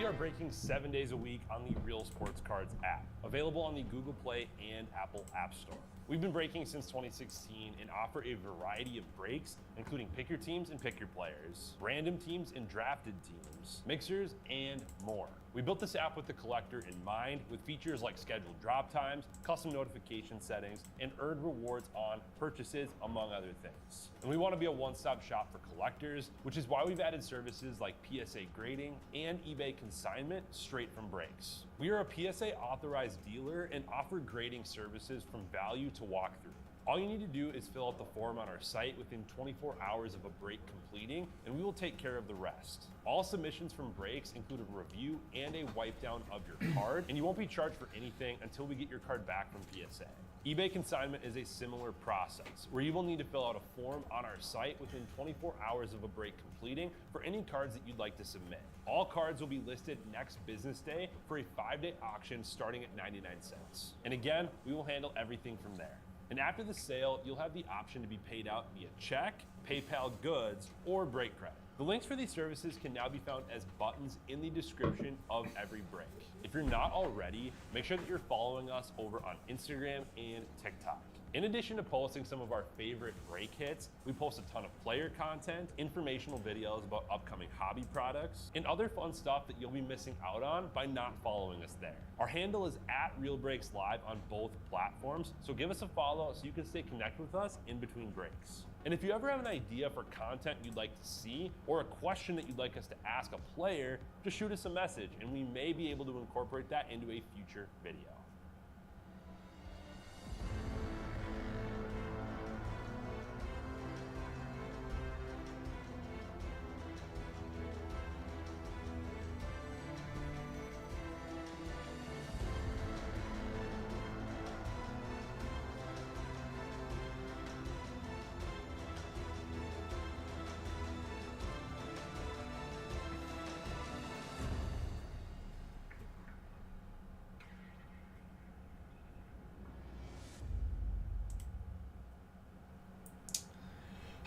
We are breaking 7 days a week on the Real Sports Cards app, available on the Google Play and Apple App Store. We've been breaking since 2016 and offer a variety of breaks, including pick your teams and pick your players, random teams and drafted teams, mixers, and more. We built this app with the collector in mind, with features like scheduled drop times, custom notification settings, and earned rewards on purchases, among other things. And we want to be a one-stop shop for collectors, which is why we've added services like PSA grading and eBay consignment straight from breaks. We are a PSA authorized dealer and offer grading services from value to walkthrough. All you need to do is fill out the form on our site within 24 hours of a break completing, and we will take care of the rest. All submissions from breaks include a review and a wipe down of your card, and you won't be charged for anything until we get your card back from PSA. eBay consignment is a similar process, where you will need to fill out a form on our site within 24 hours of a break completing for any cards that you'd like to submit. All cards will be listed next business day for a 5-day auction starting at 99 cents. And again, we will handle everything from there. And after the sale, you'll have the option to be paid out via check, PayPal goods, or break credit. The links for these services can now be found as buttons in the description of every break. If you're not already, make sure that you're following us over on Instagram and TikTok. In addition to posting some of our favorite break hits, we post a ton of player content, informational videos about upcoming hobby products, and other fun stuff that you'll be missing out on by not following us there. Our handle is @RealBreaksLive on both platforms, so give us a follow so you can stay connected with us in between breaks. And if you ever have an idea for content you'd like to see, or a question that you'd like us to ask a player, just shoot us a message and we may be able to incorporate that into a future video.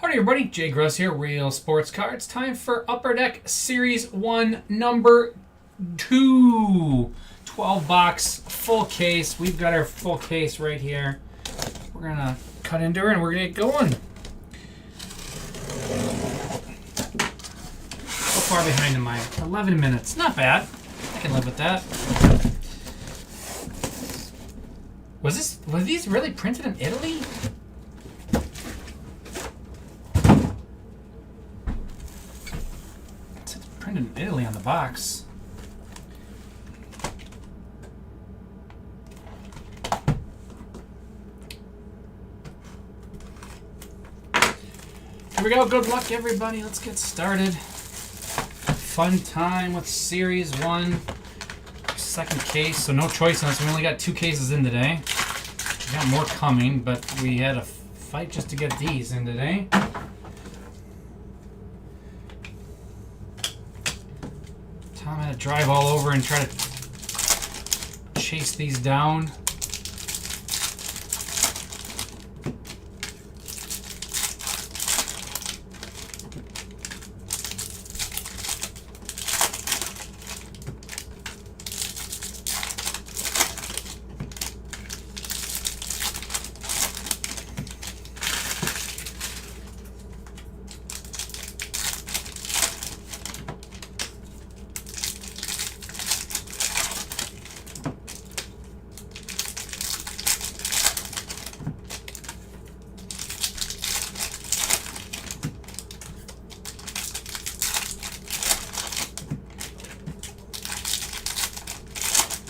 Howdy everybody, Jay Gross here, Real Sports Cards. Time for Upper Deck Series 1, number 2. 12-box, full case. We've got our full case right here. We're going to cut into her and we're going to get going. So far behind am I? 11 minutes. Not bad. I can live with that. Were these really printed in Italy? In Italy on the box. Here we go. Good luck, everybody. Let's get started. Fun time with Series 1. Second case, so no choice on this. We only got 2 cases in today. We got more coming, but we had a fight just to get these in today. I'm going to drive all over and try to chase these down.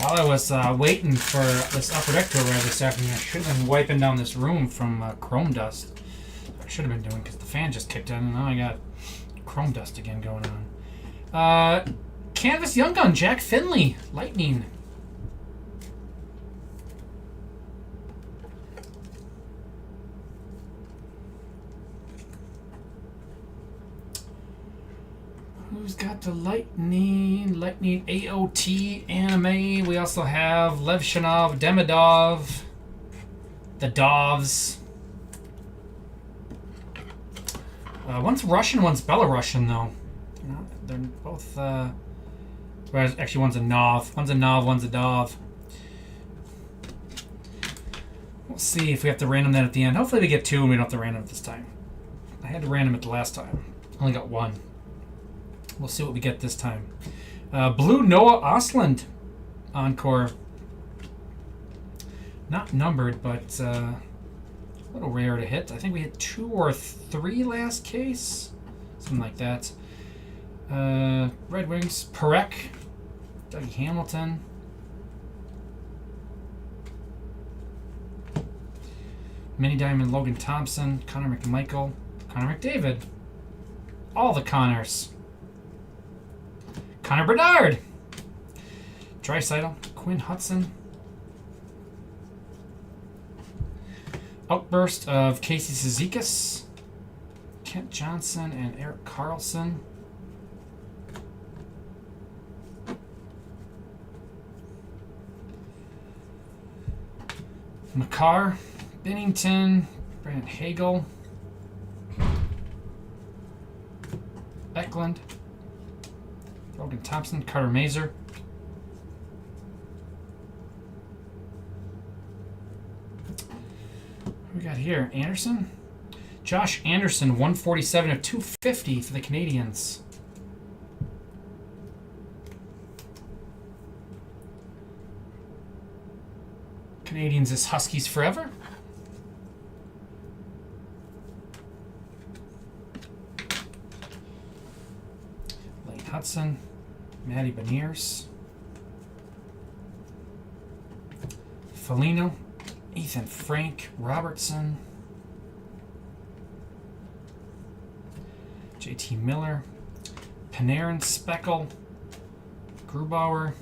While I was waiting for this upper deck to arrive this afternoon, I should have been wiping down this room from chrome dust. I should have been doing because the fan just kicked on and now I got chrome dust again going on. Canvas Young Gun, Jack Finley, Lightning. Who's got the Lightning? Lightning AOT Anime. We also have Levshanov, Demidov, the Dovs. One's Russian, one's Belarusian, though. They're both Whereas actually one's a Nov. One's a Nov, one's a Dov. We'll see if we have to random that at the end. Hopefully we get 2 and we don't have to random it this time. I had to random it the last time. Only got 1. We'll see what we get this time. Blue Noah Ostlund Encore. Not numbered, but a little rare to hit. I think we hit 2 or 3 last case. Something like that. Red Wings. Perek. Dougie Hamilton. Mini Diamond Logan Thompson. Connor McMichael. Connor McDavid. All the Connors. Connor Bedard. Draisaitl. Quinn Hudson. Outburst of Casey Cizikas. Kent Johnson and Eric Carlson. Makar. Bennington. Brandon Hagel. Eklund. Logan Thompson. Carter Mazer. Who we got here? Anderson? Josh Anderson, 147 of 250 for the Canadians. Canadians is Huskies forever. Lane Hudson, Matty Beniers, Foligno, Ethan Frank, Robertson, JT Miller, Panarin, Speckle, Grubauer,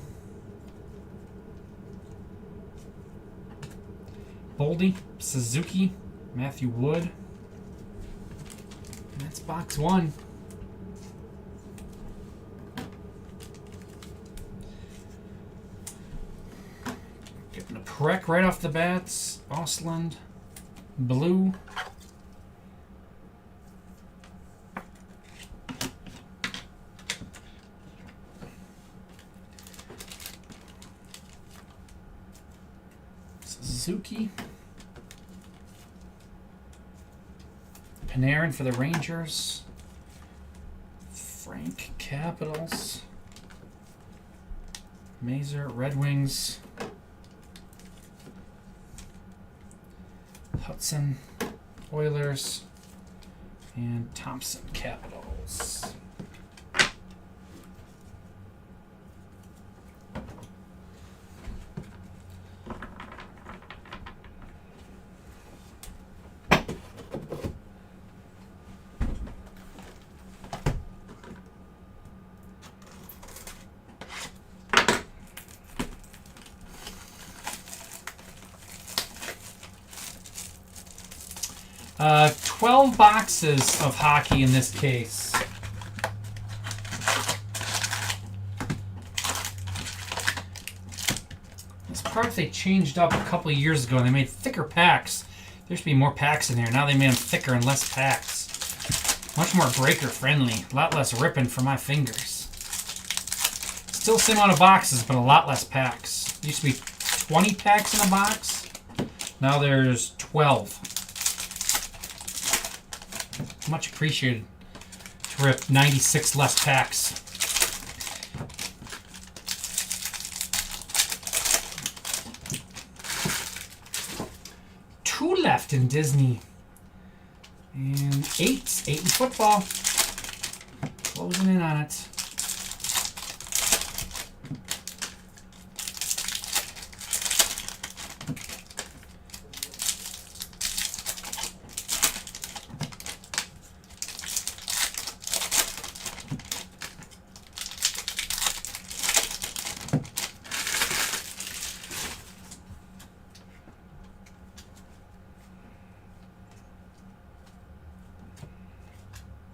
Boldy, Suzuki, Matthew Wood. And that's box 1. Getting a Perek right off the bats. Ostlund, blue. Suzuki. Panarin for the Rangers. Frank, Capitals. Mazer, Red Wings. Hudson, Oilers. And Thompson, Capitals. Uh, 12 boxes of hockey in this case. This part they changed up a couple of years ago and they made thicker packs. There used to be more packs in here. Now they made them thicker and less packs. Much more breaker friendly. A lot less ripping for my fingers. Still same amount of boxes, but a lot less packs. Used to be 20 packs in a box. Now there's 12. Much appreciated to rip 96 less packs. Two left in Disney. And 8 in football. Closing in on it.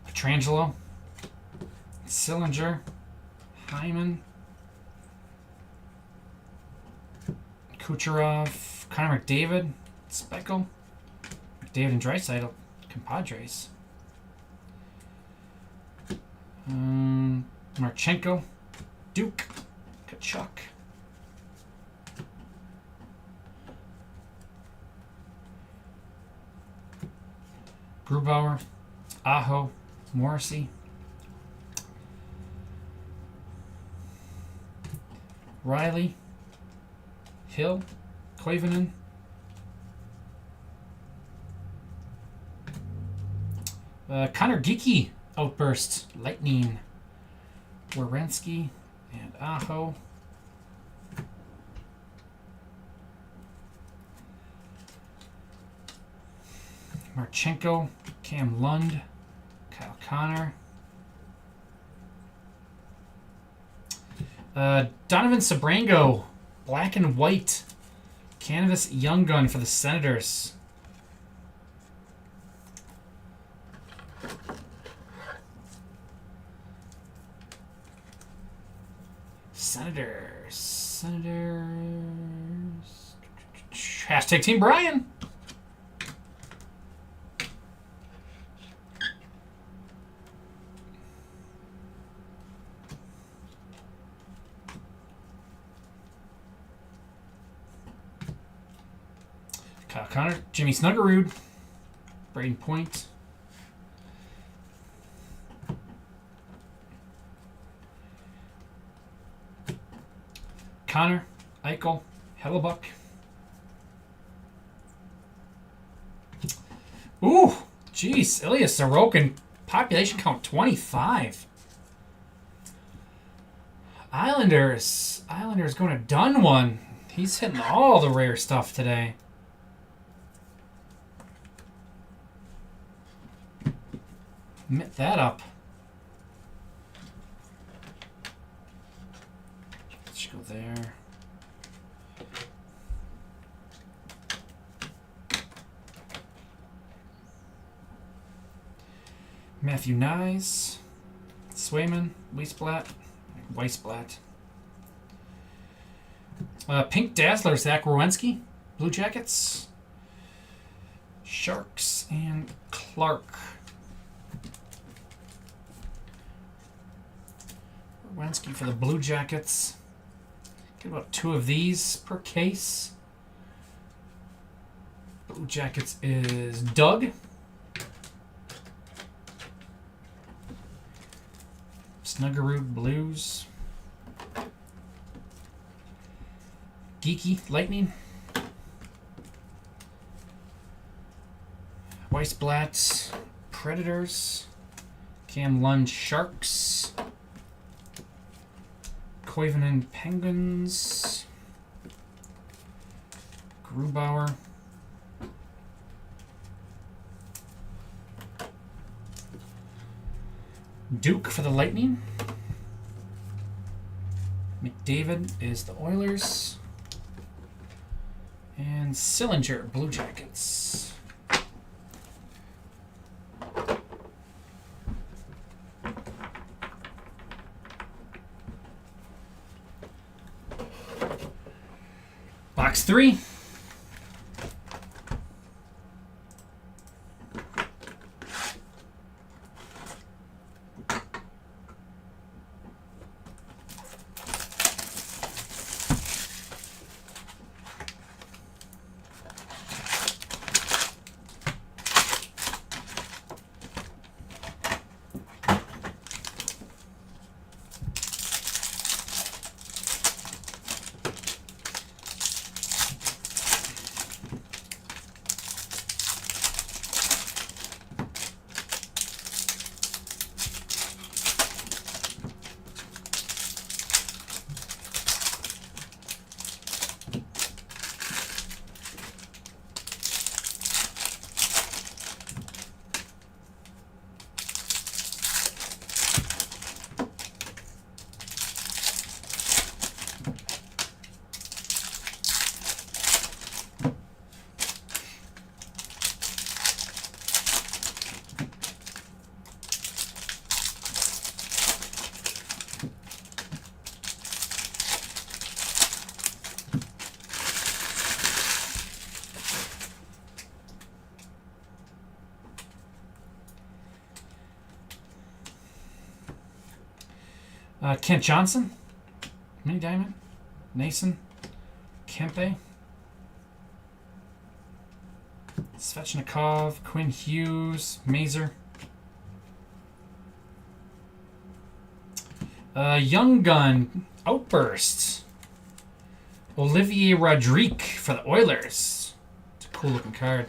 Petrangelo, Sillinger, Hyman, Kucherov, Connor McDavid, Speckle, McDavid and Draisaitl, compadres. Marchenko, Duke, Kachuk. Grubauer, Aho, Morrissey. Riley, Hill, Koivunen. Connor Geeky outburst, Lightning, Werenski, and Aho. Marchenko, Cam Lund, Kyle Connor. Donovan Sabrango, black and white. Canvas Young Gun for the Senators. Senators. Hashtag Team Brian. Kyle Connor, Jimmy Snuggerud, Braden Point. Connor, Eichel, Hellebuck. Ooh, jeez, Ilya Sorokin, population count 25. Islanders going to done one. He's hitting all the rare stuff today. Mint that up. Let's go there. Matthew Nyes, Swayman, Weisblatt. Pink Dazzler, Zach Werenski, Blue Jackets. Sharks and Clark. Werenski for the Blue Jackets. Get about 2 of these per case. Blue Jackets is Doug. Snuggerud Blues. Geeky Lightning. Weisblatt Predators. Cam Lund Sharks. Koivunen Penguins. Grubauer. Duke for the Lightning. McDavid is the Oilers. And Sillinger, Blue Jackets. Box 3. Kent Johnson, Mini Diamond. Nason. Kempe. Svechnikov. Quinn Hughes. Mazer. Young Gun. Outburst. Olivier Rodrigue for the Oilers. It's a cool looking card.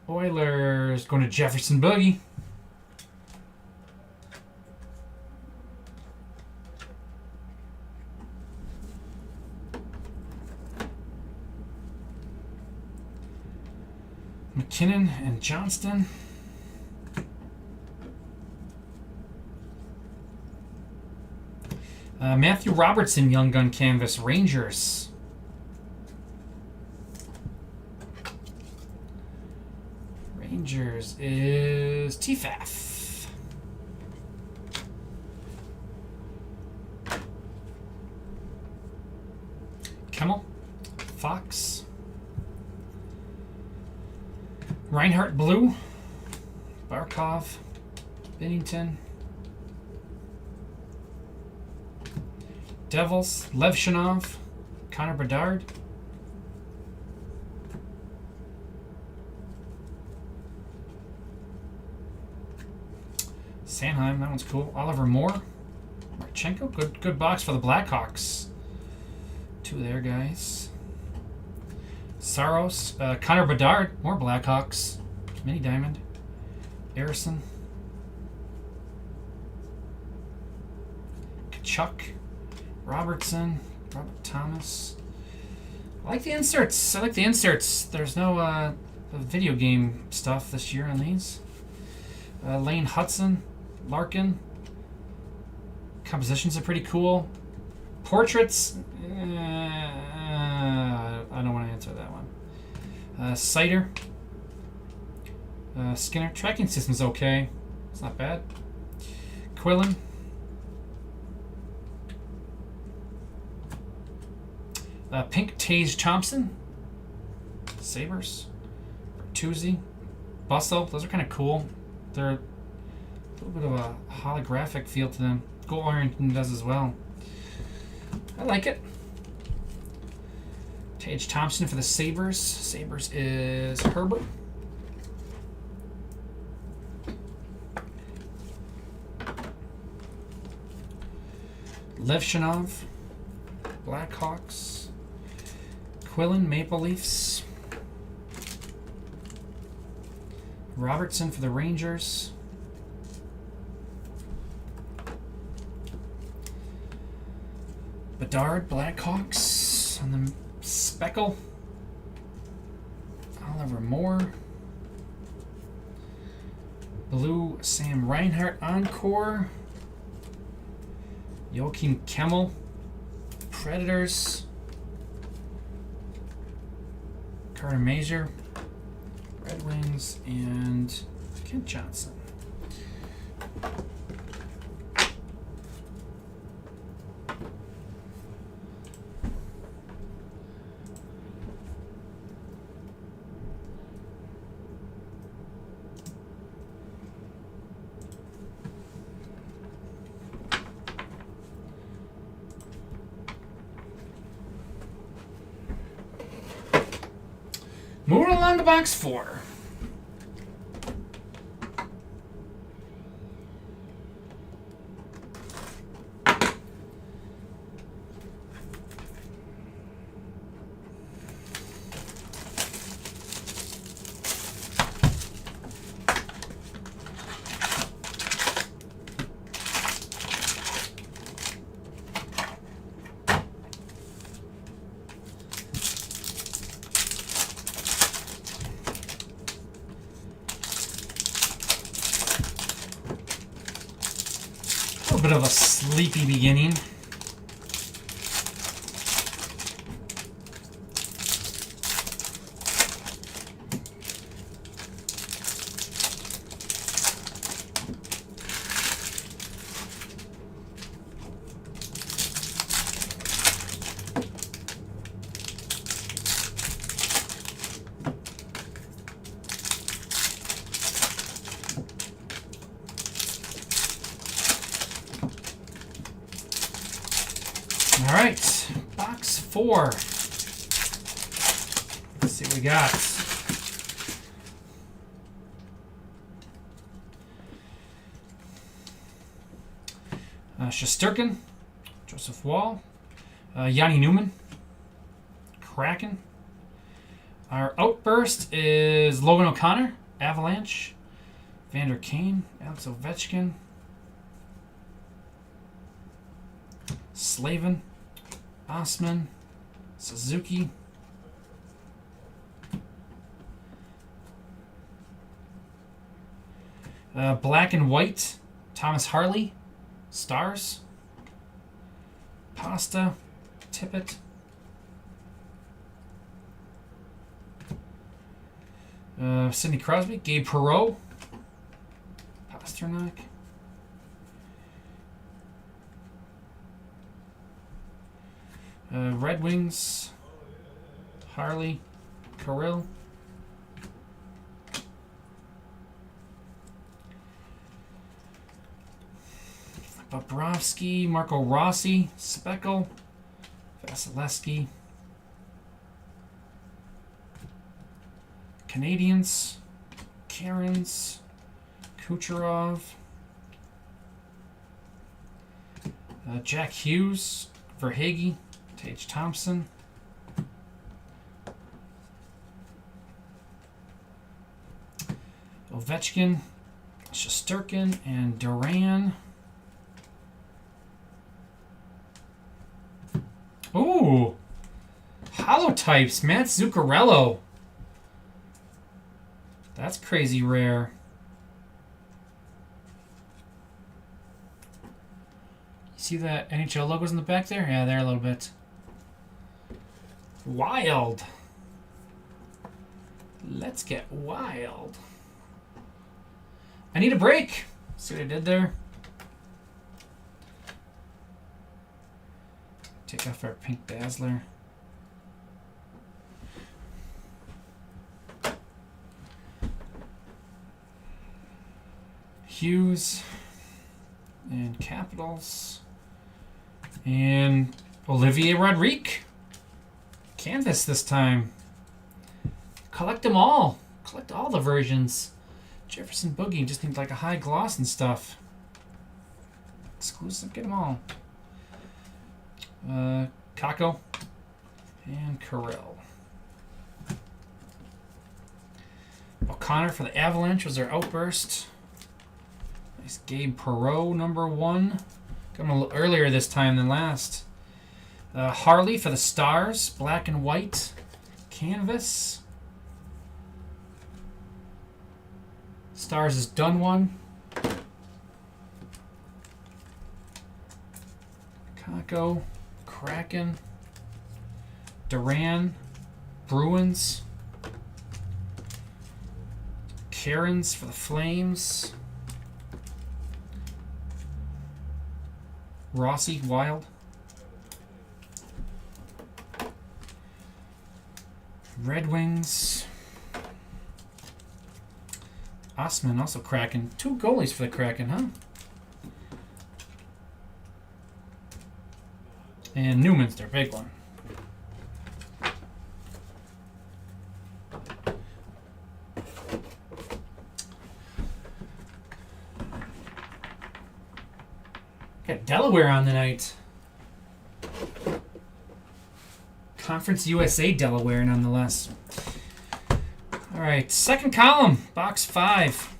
Oilers going to Jefferson Boogie. McKinnon and Johnston. Matthew Robertson, Young Gun Canvas, Rangers. Rangers is TFAF. Kemmel, Fox. Reinhardt Blue, Barkov, Binnington. Devils, Levshinov, Connor Bedard. Sanheim, that one's cool. Oliver Moore, Marchenko, good box for the Blackhawks. Two there, guys. Saros, Connor Bedard, more Blackhawks. Mini Diamond. Harrison. Kachuk. Robertson. Robert Thomas. I like the inserts. There's no video game stuff this year on these. Lane Hudson. Larkin. Compositions are pretty cool. Portraits. I don't want to answer that one. Cider. Skinner. Tracking system's okay. It's not bad. Quillen. Pink Tage Thompson. Sabres. Bertuzzi. Bustle. Those are kind of cool. They're a little bit of a holographic feel to them. Goal Orienton does as well. I like it. Tage Thompson for the Sabres. Sabres is Herbert. Levshinov. Blackhawks. Quillen, Maple Leafs. Robertson for the Rangers. Bedard, Blackhawks. On the Speckle. Oliver Moore. Blue, Sam Reinhart, Encore. Joachim Kemmel. Predators. Carter Mazer. Red Wings, and Kent Johnson. Moving along to box 4. A little bit of a sleepy beginning. right, box 4. Let's see what we got. Shesterkin, Joseph Wall, Yanni Newman, Kraken. Our outburst is Logan O'Connor, Avalanche, Vander Kane, Alex Ovechkin, Slavin, Osman, Suzuki, black and white, Thomas Harley, Stars, Pasta, Tippett, Sidney Crosby, Gabe Perreault, Pasternak, Red Wings, Harley, Kirill, Bobrovsky, Marco Rossi, Speckle, Vasilevsky, Canadians, Karens, Kucherov, Jack Hughes, Verhaeghe, Tage Thompson, Ovechkin, Shesterkin, and Duran. Ooh, holotypes, Matt Zuccarello. That's crazy rare. You see that NHL logos in the back there? Yeah, there a little bit. Wild. Let's get wild. I need a break. See what I did there? Take off our pink Dazzler. Hughes and Capitals and Olivier Rodrigue. Canvas this time. Collect them all. Collect all the versions. Jefferson Boogie just needs like a high gloss and stuff. Exclusive, get them all. Kako and Kirill. O'Connor for the Avalanche was their outburst. Nice Gabe Perreault, number 1. Got him a little earlier this time than last. Harley for the Stars, black and white. Canvas. Stars is done one. Kako, Kraken, Duran, Bruins, Karens for the Flames, Rossi, Wild, Red Wings, Osman, also Kraken. 2 goalies for the Kraken, huh? And Newman's their big one. Got Delaware on the night. Conference USA Delaware, nonetheless. All right, second column, box 5.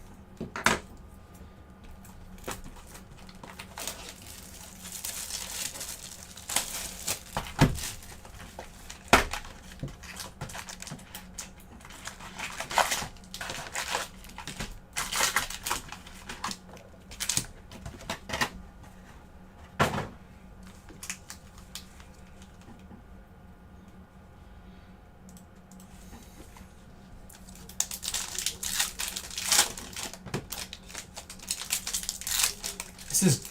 This is,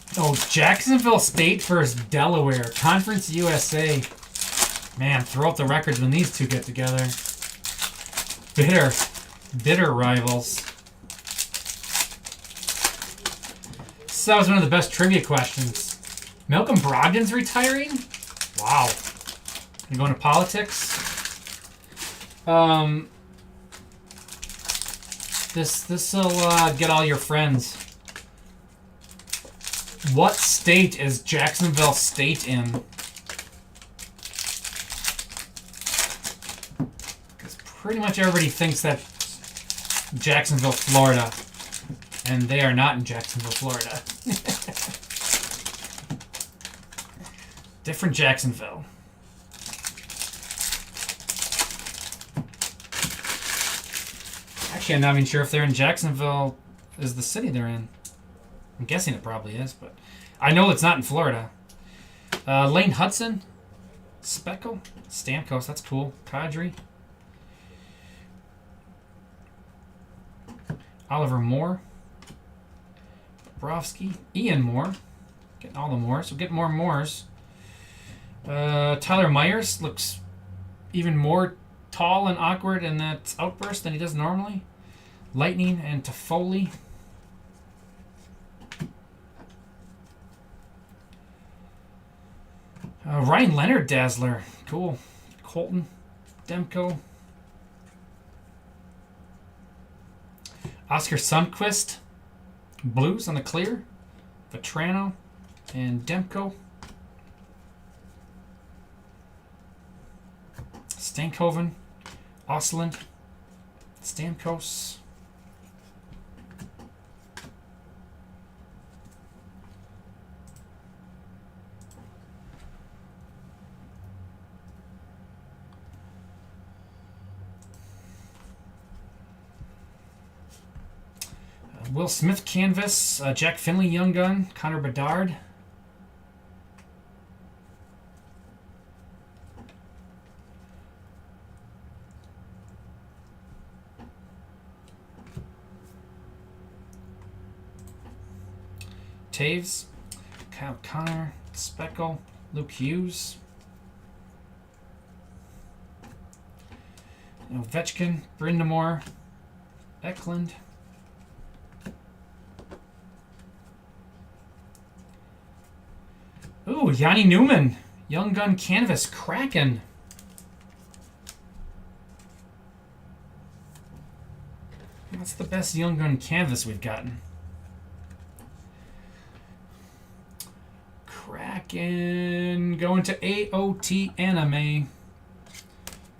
Jacksonville State versus Delaware. Conference USA. Man, throw up the records when these two get together. Bitter rivals. So that was one of the best trivia questions. Malcolm Brogdon's retiring? Wow. You going to politics? This'll get all your friends. What state is Jacksonville State in? Because pretty much everybody thinks that Jacksonville, Florida, and they are not in Jacksonville, Florida. Different Jacksonville. Actually, I'm not even sure if they're in Jacksonville is the city they're in. I'm guessing it probably is, but I know it's not in Florida. Lane Hudson, Speckle, Stamkos, that's cool. Kadri, Oliver Moore, Bobrovsky, Ian Moore, getting all the Moores. We'll get more Moores. Tyler Myers looks even more tall and awkward in that outburst than he does normally. Lightning and Toffoli. Ryan Leonard Dazzler. Cool. Colton. Demko. Oscar Sundqvist. Blues on the clear. Vetrano. And Demko. Stankoven. Osland. Stamkos. Will Smith canvas, Jack Finley Young Gun, Connor Bedard. Taves, Kyle Connor, Speckle, Luke Hughes. Ovechkin, Brindamore, Eklund. Ooh, Yanni Newman. Young Gun Canvas. Kraken. That's the best Young Gun Canvas we've gotten. Kraken. Going to AOT Anime.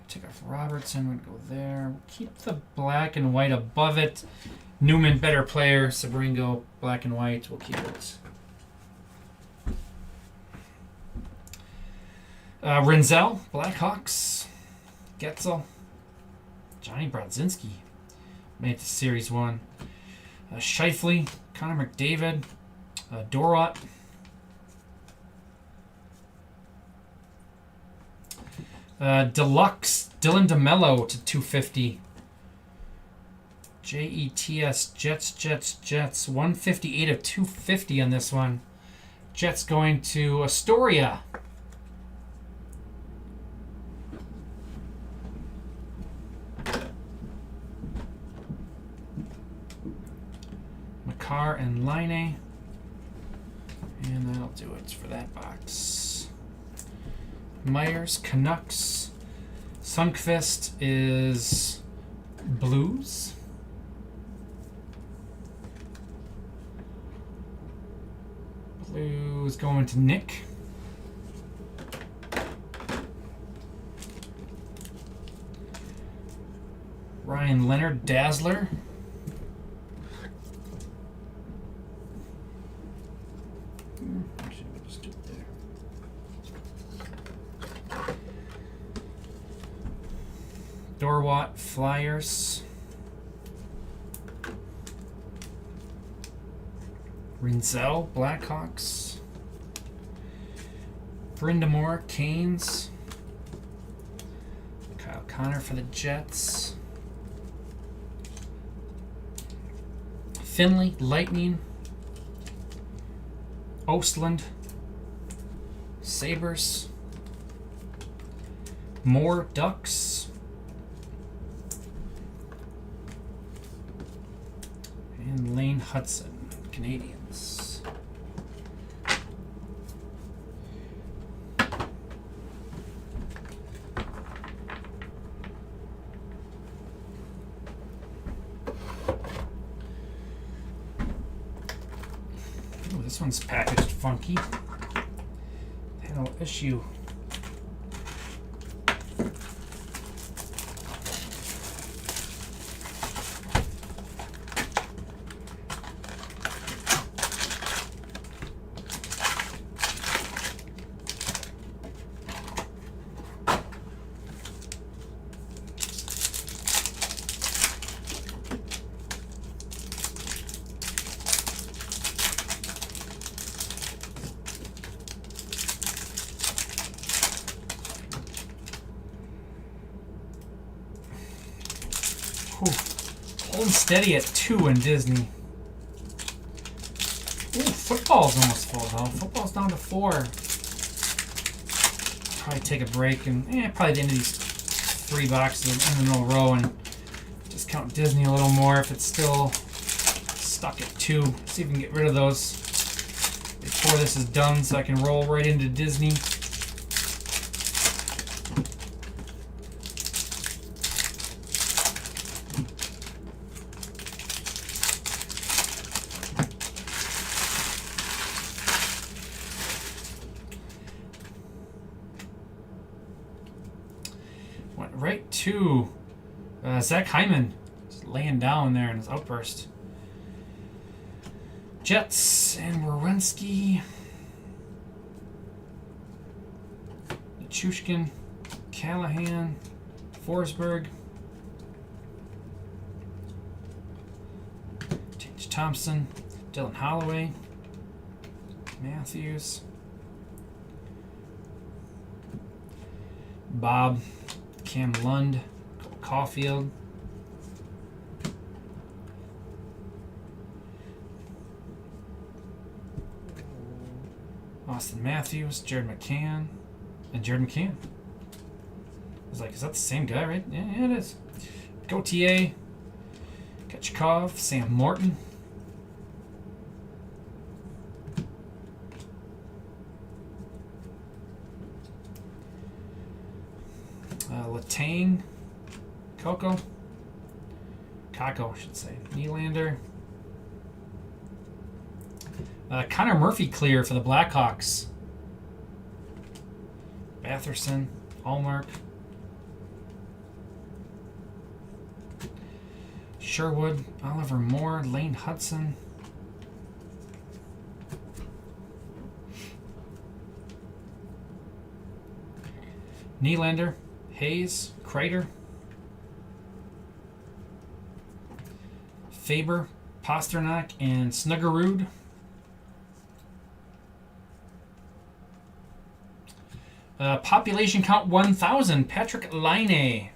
Take off Robertson. We'll go there. We'll keep the black and white above it. Newman, better player. Sabringo, black and white. We'll keep it. Renzel, Blackhawks, Getzel, Johnny Brodzinski made it to Series 1. Scheifele, Connor McDavid, Dorot, Deluxe, Dylan DeMello to 250. JETS, Jets, 158 of 250 on this one. Jets going to Astoria. Carr and Line. And that'll do it for that box. Myers, Canucks. Sundqvist is Blues. Blues going to Nick. Ryan Leonard, Dazzler. Dorwat, Flyers. Renzel, Blackhawks. Brindamore, Canes. Kyle Connor for the Jets. Finley, Lightning. Ostland. Sabres. Moore, Ducks. And Lane Hudson, Canadians. This one's packaged funky. Panel issue. Holding steady at 2 in Disney. Ooh, football's almost full though. Football's down to 4. Probably take a break and probably the end of these 3 boxes in a row and discount Disney a little more if it's still stuck at 2. See if we can get rid of those before this is done so I can roll right into Disney. Went right to Zach Hyman, just laying down there in his outburst. Jets and Werenski, Chushkin, Callahan, Forsberg, Tage Thompson, Dylan Holloway, Matthews, Bob, Cam Lund, Caulfield, Austin Matthews, Jared McCann, and Jared McCann. I was like, is that the same guy, right? Yeah, it is. Gautier, Kachkov, Sam Morton, Letang, Kako, I should say, Nylander, Connor Murphy clear for the Blackhawks, Batherson, Allmark, Sherwood, Oliver Moore, Lane Hudson, Nylander, Hayes, Kreider, Faber, Pasternak, and Snuggerud. Population count 1,000. Patrick Laine.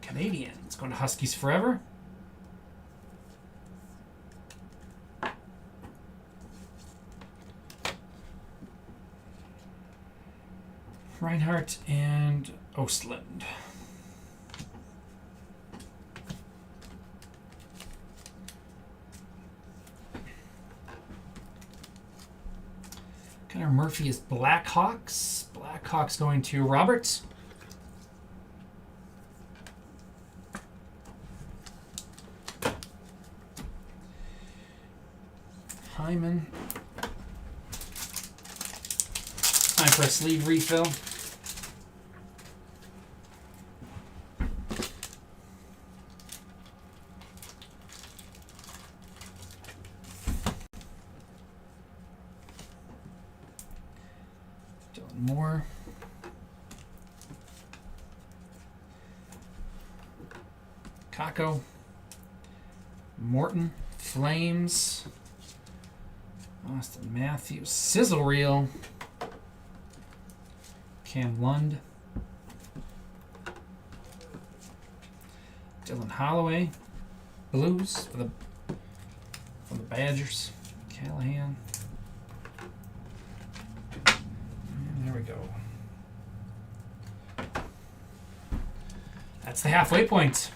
Canadian. It's going to Huskies forever. Reinhardt and Ostland. Connor Murphy is Blackhawks. Blackhawks going to Roberts. Hyman. Time for a sleeve refill. Moore, Kako, Morton, Flames, Austin Matthews, Sizzle Reel, Cam Lund, Dylan Holloway, Blues for the Badgers, Callahan. There we go. That's the halfway point.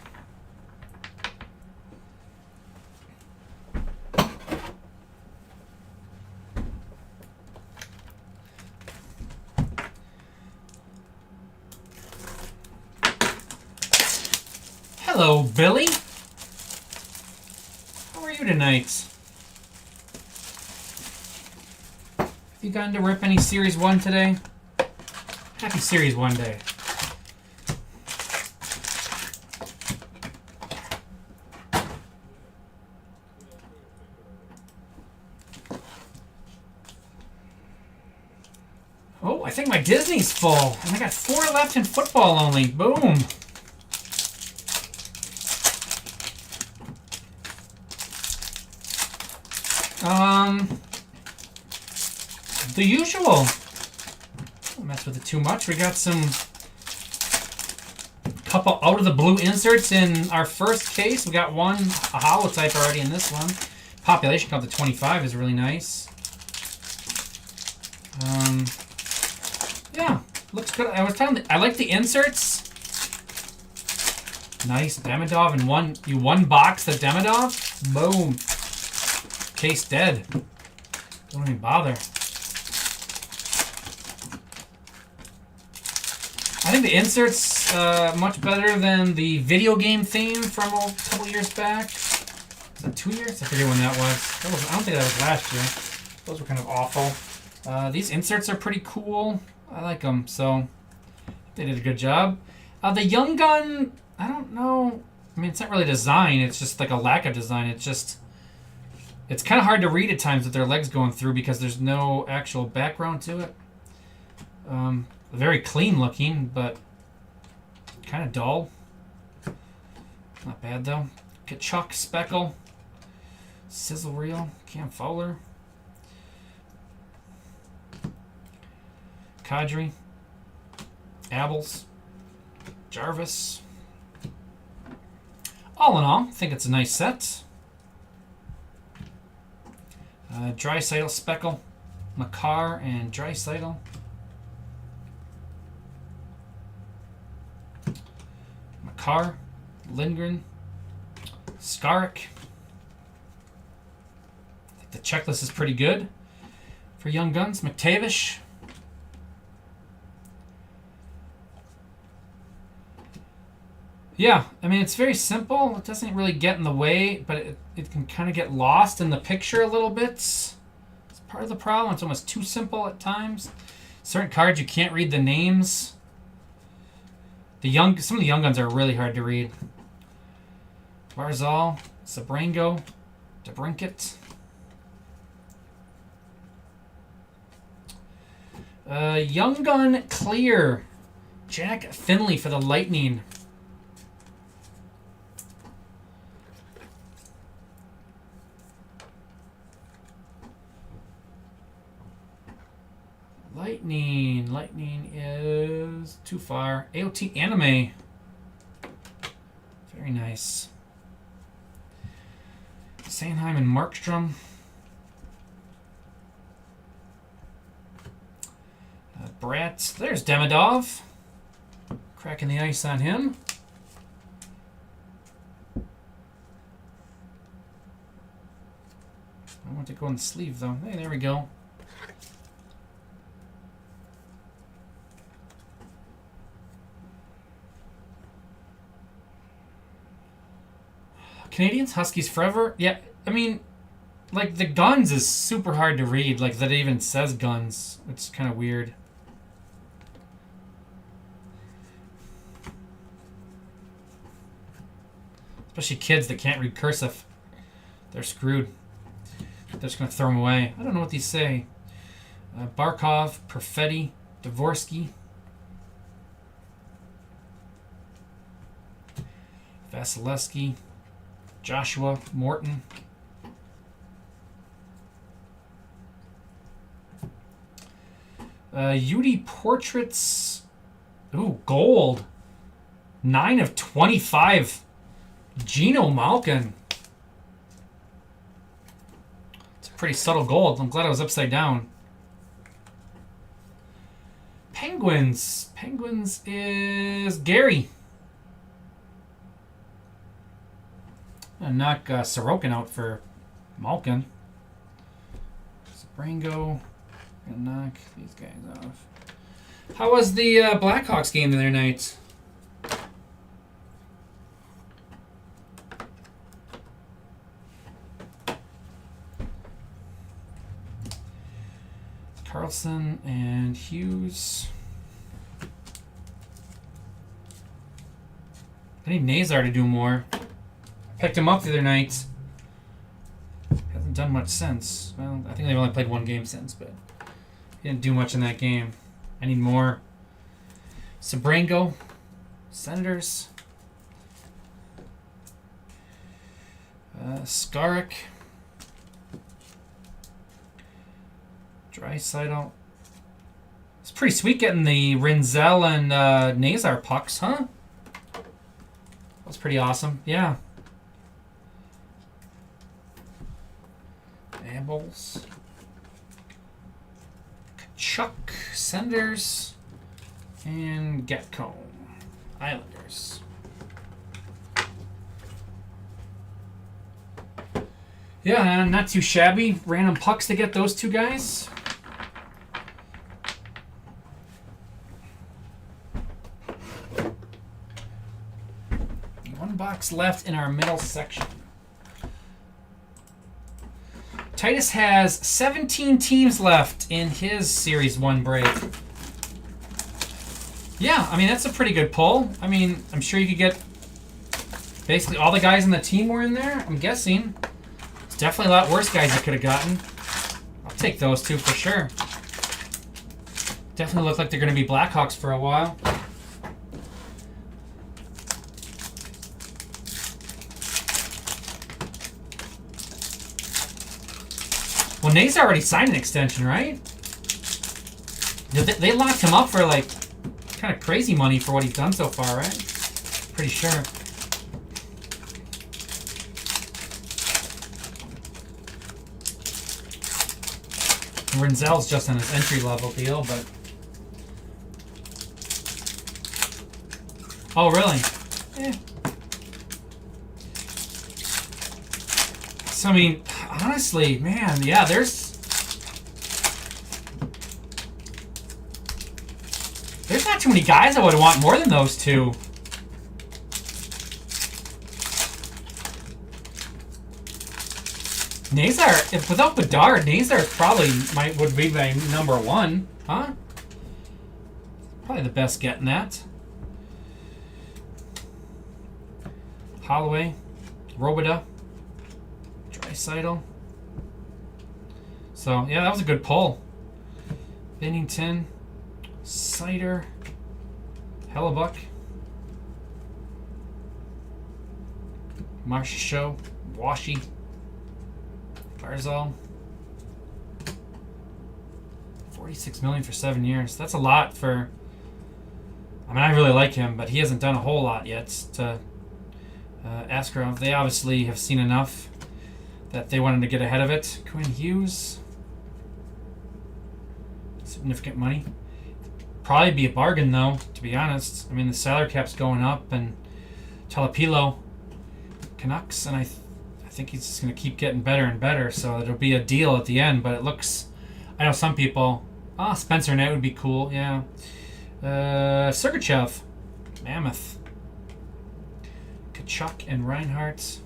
Hello, Billy. for tonight. Have you gotten to rip any Series 1 today? Happy Series 1 day. Oh, I think my Disney's full. And I got 4 left in football only. Boom. The usual. Don't mess with it too much. We got some couple out of the blue inserts in our first case. We got one a holotype already in this one. Population count to 25 is really nice. Yeah, looks good. I was telling you, I like the inserts. Nice Demidov and one box the Demidov. Boom. Case dead. Don't even bother. I think the inserts much better than the video game theme from a couple years back. Was that 2 years? I forget when that was. I don't think that was last year. Those were kind of awful. These inserts are pretty cool. I like them, so they did a good job. The Young Gun, I don't know. I mean, it's not really design. It's just like a lack of design. It's kind of hard to read at times with their legs going through because there's no actual background to it. Very clean looking, but kind of dull. Not bad though. Kachuk, Speckle, Sizzle Reel, Cam Fowler, Kadri, Abels, Jarvis. All in all, I think it's a nice set. Draisaitl, Speckle, Makar, and Draisaitl. Makar, Lindgren, Skarek. I think the checklist is pretty good for Young Guns. McTavish. Yeah, I mean, it's very simple. It doesn't really get in the way, but it can kind of get lost in the picture a little bit. It's part of the problem. It's almost too simple at times. Certain cards, you can't read the names. Some of the Young Guns are really hard to read. Barzal, Sabrango, DeBrincat. Young Gun Clear. Jack Finley for the Lightning. Lightning is too far. AOT Anime. Very nice. Sanheim and Markstrom. Bratz. There's Demidov. Cracking the ice on him. I want to go in the sleeve though. Hey, there we go. Canadians, Huskies forever. Yeah, I mean, like the Guns is super hard to read. Like that it even says Guns. It's kind of weird. Especially kids that can't read cursive. They're screwed. They're just going to throw them away. I don't know what these say. Barkov, Perfetti, Dvorsky. Vasilevsky. Joshua, Morton. Udi Portraits. Ooh, gold. 9 of 25. Geno Malkin. It's a pretty subtle gold. I'm glad I was upside down. Penguins. Penguins is Gary. And knock Sorokin out for Malkin. Sabrango. Gonna knock these guys off. How was the Blackhawks game the other night? Carlson and Hughes. I need Nazar to do more. Picked him up the other night. Hasn't done much since. Well, I think they've only played one game since, but he didn't do much in that game. I need more. Sabrango, Senators. Skarek. Draisaitl. It's pretty sweet getting the Rinzel and Nazar pucks, huh? That's pretty awesome. Yeah. Ambles. Kachuk. Senders. And Getcomb. Islanders. Yeah, not too shabby. Random pucks to get those two guys. One box left in our middle section. Titus has 17 teams left in his Series 1 break. Yeah, I mean, that's a pretty good pull. I mean, I'm sure you could get basically all the guys on the team were in there, I'm guessing. It's definitely a lot worse guys you could have gotten. I'll take those two for sure. Definitely look like they're going to be Blackhawks for a while. Well, Nate's already signed an extension, right? They locked him up for like kind of crazy money for what he's done so far, right? Pretty sure. Rinzel's just on his entry-level deal, but... Oh, really? Yeah. So, I mean, honestly, man, yeah, there's not too many guys I would want more than those two. Nazar, if without Bedard, Nazar probably would be my number one, huh? Probably the best getting that. Holloway, Robida, Draisaitl. So yeah, that was a good pull. Bennington, Cider, Hellebuck, Marchessault, Washi, Barzal. $46 million for 7 years. That's a lot for. I mean, I really like him, but he hasn't done a whole lot yet to Askarov. They obviously have seen enough that they wanted to get ahead of it. Quinn Hughes. Significant money. Probably be a bargain, though, to be honest. I mean, the salary cap's going up, and Talapilo, Canucks, and I think he's just going to keep getting better and better, so it'll be a deal at the end, but it looks... I know some people... Spencer Knight would be cool, yeah. Sergachev, Mammoth, Kachuk and Reinhardt.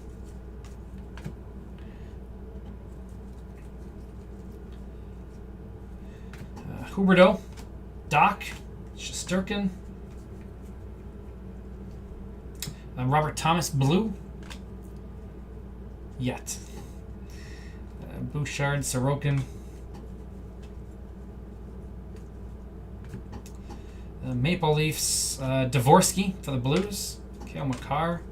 Huberdeau, Doc, Shesterkin, Robert Thomas Blue, Yet, Bouchard, Sorokin, Maple Leafs, Dvorsky for the Blues, Cale Makar,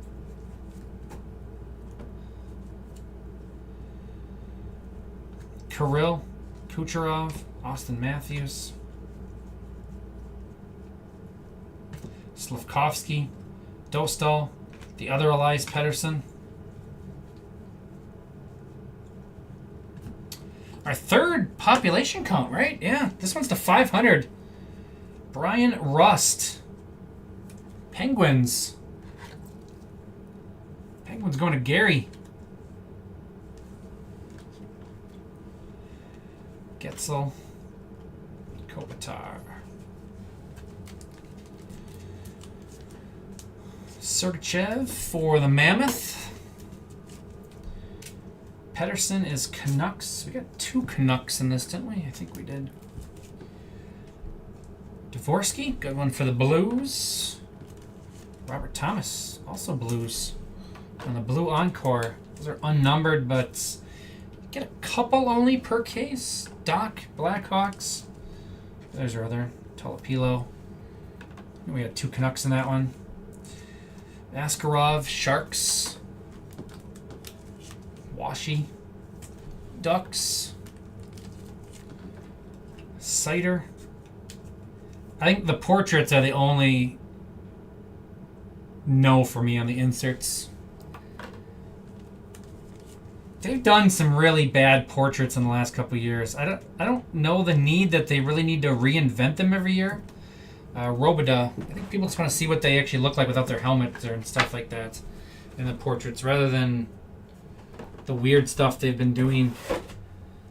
Kirill, Kucherov, Austin Matthews, Slavkovsky, Dostal, the other Elias Pettersson. Our third population count, right? Yeah, this one's to 500. Brian Rust. Penguins. Penguins going to Gary. Getzel. Kopitar. Sergachev for the Mammoth. Pettersson is Canucks. We got two Canucks in this, didn't we? I think we did. Dvorsky, good one for the Blues. Robert Thomas, also Blues. On the Blue Encore. Those are unnumbered, but get a couple only per case. Doc, Blackhawks. There's our other. Talapilo. We had 2 Canucks in that one. Askarov, Sharks. Washi. Ducks. Cider. I think the portraits are the only no for me on the inserts. They've done some really bad portraits in the last couple of years. I don't know the need that they really need to reinvent them every year. Robida, I think people just want to see what they actually look like without their helmets and stuff like that in the portraits, rather than the weird stuff they've been doing.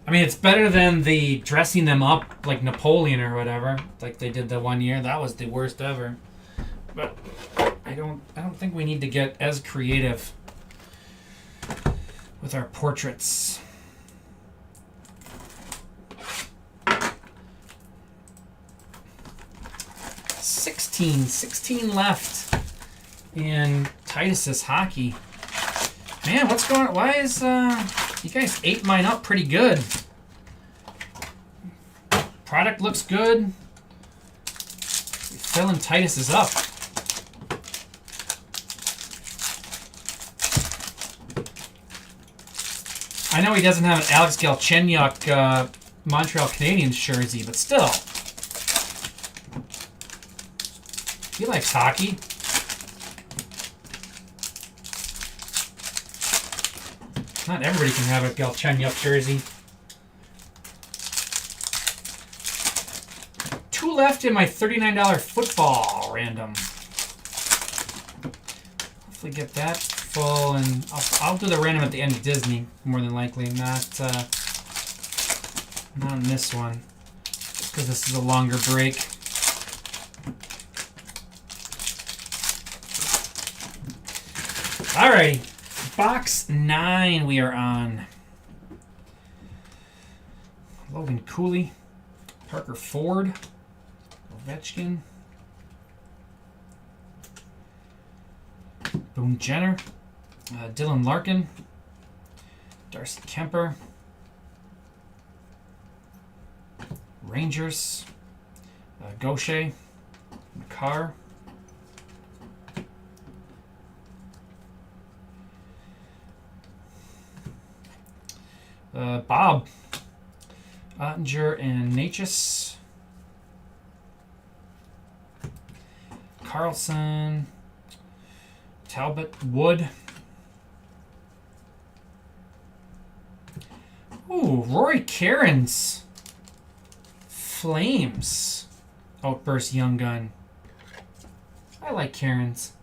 I mean, it's better than the dressing them up like Napoleon or whatever, like they did the one year. That was the worst ever. But I don't think we need to get as creative with our portraits. Sixteen left in Titus's hockey. Man, what's going on? Why is you guys ate mine up pretty good? Product looks good. Filling Titus's up. I know he doesn't have an Alex Galchenyuk Montreal Canadiens jersey, but still. He likes hockey. Not everybody can have a Galchenyuk jersey. 2 left in my $39 football random. Hopefully get that full, and I'll do the random at the end of Disney, more than likely. Not in this one, because this is a longer break. Alrighty, box 9 we are on. Logan Cooley, Parker Ford, Ovechkin, Boone Jenner, Dylan Larkin, Darcy Kemper, Rangers, Gaucher, McCarr, Bob, Ottinger and Natchez, Carlson, Talbot, Wood. Ooh, Rory Cairns. Flames. Outburst Young Gun. I like Cairns.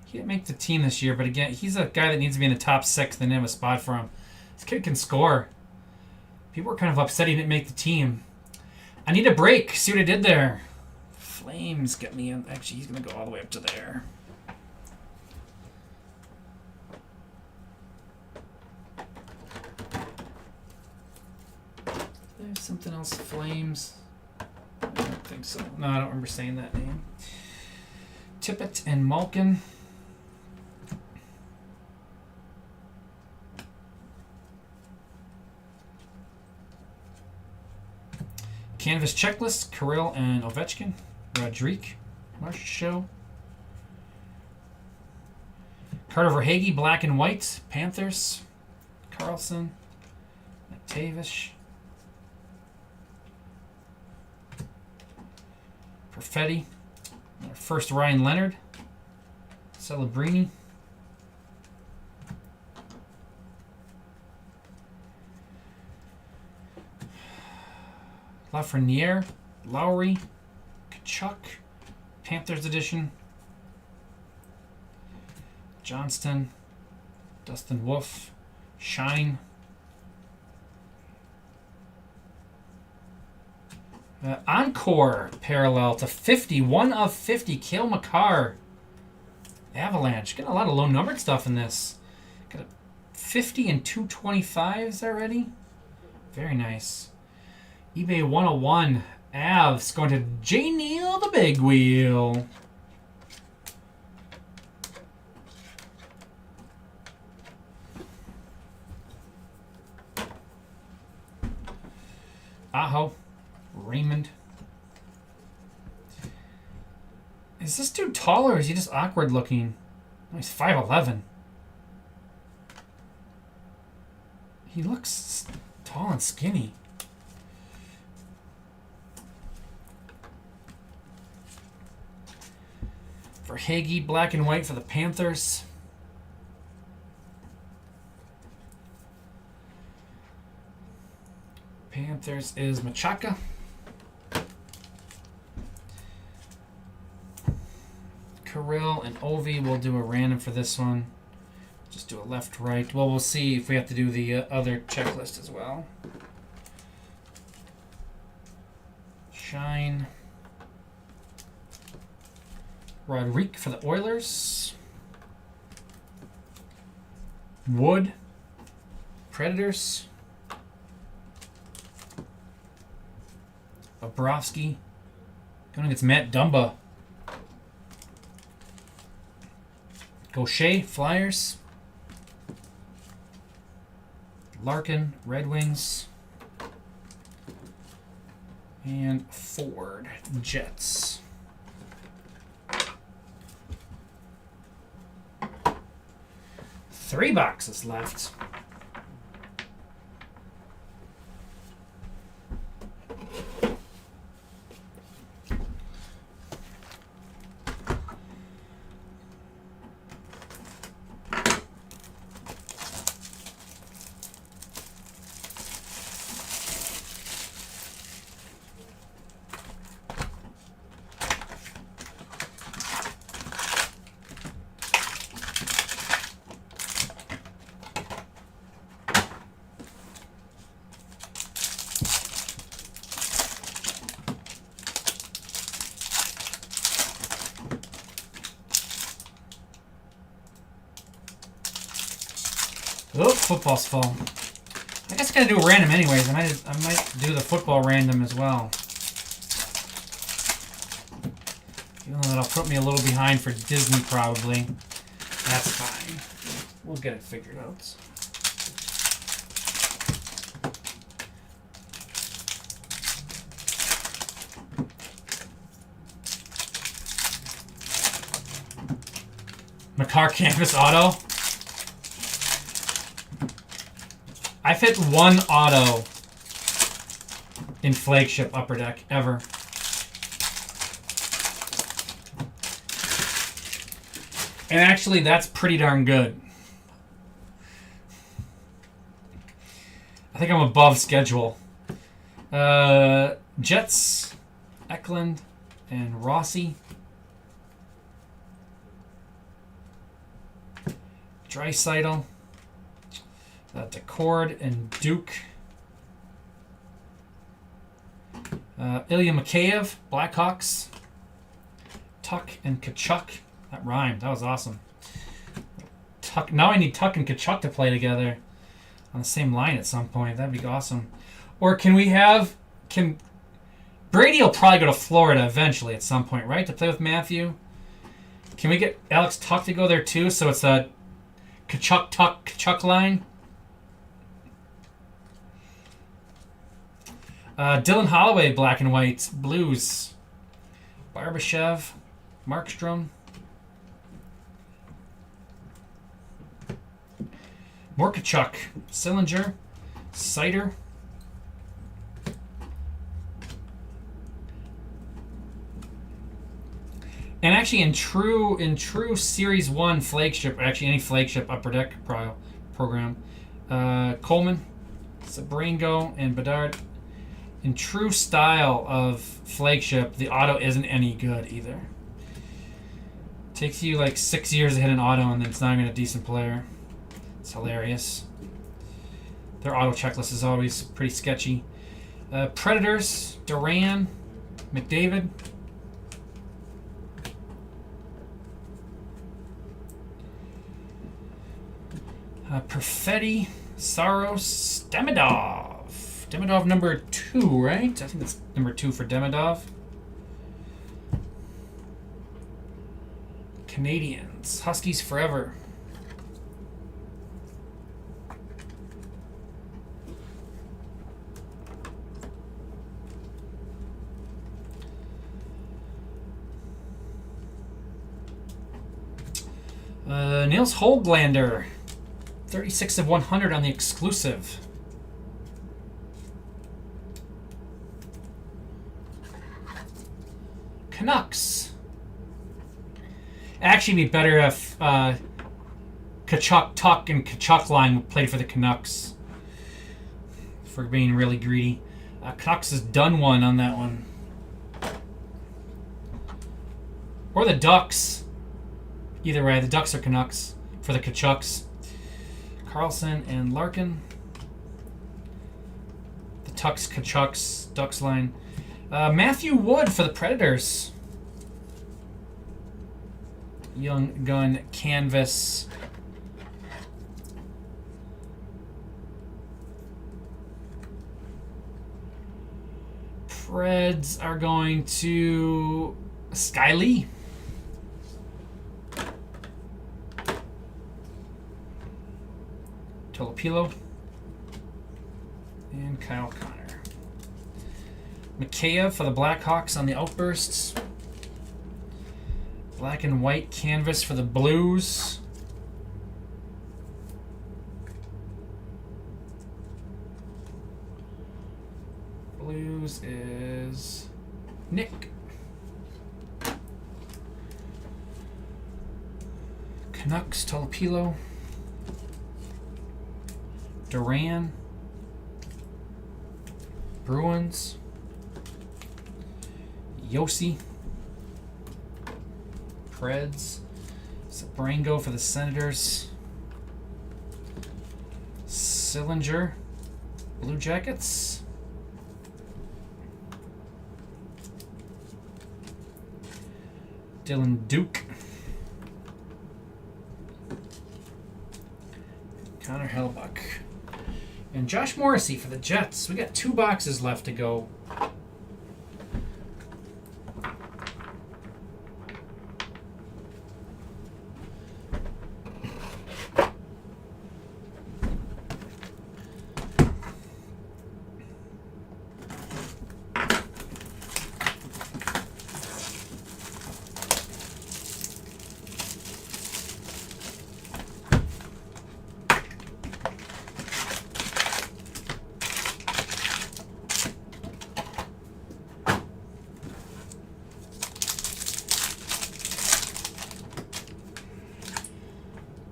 He didn't make the team this year, but again, he's a guy that needs to be in the top 6. They didn't have a spot for him. This kid can score. People were kind of upset he didn't make the team. I need a break. See what I did there. Flames get me in. Actually, he's going to go all the way up to there. There's something else. Flames. I don't think so. No, I don't remember saying that name. Tippett and Malkin. Canvas checklist, Kirill and Ovechkin. Rodrigue, Marchessault. Carter Verhaeghe, black and white, Panthers. Carlson, McTavish. Perfetti. First Ryan Leonard. Celebrini. Lafreniere, Lowry, Kachuk, Panthers edition, Johnston, Dustin Wolf, Shine, Encore parallel to 50, 1 of 50, Cale Makar, Avalanche. Getting a lot of low numbered stuff in this. Got a 50 and 225s already. Very nice. eBay 101, Avs going to J. Neal Oh, the big wheel. Aho. Raymond. Is this dude taller or is he just awkward looking? Oh, he's 5'11". He looks tall and skinny. For Hagee, black and white for the Panthers. Panthers is Machaka. Kirill and Ovi will do a random for this one. Just do a left, right. Well, we'll see if we have to do the other checklist as well. Shine. Rodrigue for the Oilers. Wood. Predators. Bobrovsky. Going against Matt Dumba. Gaucher, Flyers. Larkin, Red Wings. And Ford, Jets. Three boxes left. Oh, football's full. I guess I gotta do a random anyways. I might do the football random as well. Even though that'll put me a little behind for Disney probably. That's fine. We'll get it figured out. Makar Canvas Auto. I've hit one auto in Flagship Upper Deck ever. And actually, that's pretty darn good. I think I'm above schedule. Jets, Eklund, and Rossi. Draisaitl. Decord and Duke. Ilya Mikheyev, Blackhawks. Tuck and Kachuk. That rhymed. That was awesome. Tuck. Now I need Tuck and Kachuk to play together on the same line at some point. That'd be awesome. Or can we have... Brady will probably go to Florida eventually at some point, right? To play with Matthew. Can we get Alex Tuck to go there too? So it's a Kachuk, Tuck, Kachuk line. Dylan Holloway, black and white, Blues. Barbashev, Markstrom. Morkachuk, Sillinger, Cider. And actually, in true Series 1 flagship, actually any flagship Upper Deck program, Coleman, Sabringo, and Bedard. In true style of flagship, the auto isn't any good either. Takes you like 6 years to hit an auto, and then it's not even a decent player. It's hilarious. Their auto checklist is always pretty sketchy. Predators, Duran, McDavid. Perfetti, Saros, Demidov. Demidov number 2, right? I think that's number 2 for Demidov. Canadians. Huskies forever. Niels Holglander. 36 of 100 on the exclusive. Canucks. Actually, it'd be better if Kachuk Tuck and Kachuk line played for the Canucks. For being really greedy. Canucks has done one on that one. Or the Ducks. Either way, the Ducks or Canucks for the Kachucks. Carlson and Larkin. The Tucks, Kachucks, Ducks line. Matthew Wood for the Predators. Young gun canvas. Preds are going to Sky Lee. Tolopilo. And Kyle Connor. Mikheyev for the Blackhawks on the outbursts. Black and white canvas for the Blues. Blues is Nick. Canucks, Tolopilo. Duran. Bruins. Yossi. Preds. Sabrango for the Senators. Sillinger. Blue Jackets. Dylan Duke. Connor Hellbuck. And Josh Morrissey for the Jets. We got 2 boxes left to go.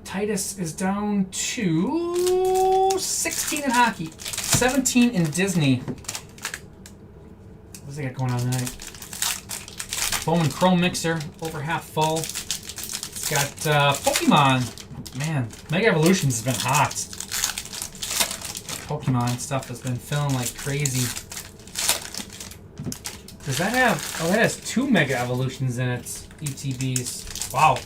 Titus is down to 16 in hockey, 17 in Disney. What's they got going on tonight? Bowman Chrome Mixer, over half full. It's got Pokemon. Man, Mega Evolutions has been hot. Pokemon stuff has been filling like crazy. Does that have... Oh, it has 2 Mega Evolutions in its ETBs. Wow.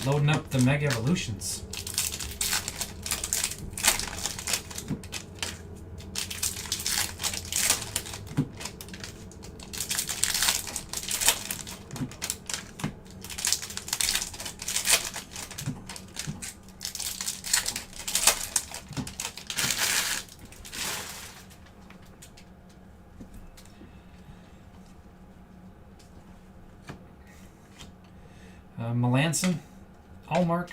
Loading up the Mega Evolutions. Melanson. Allmark.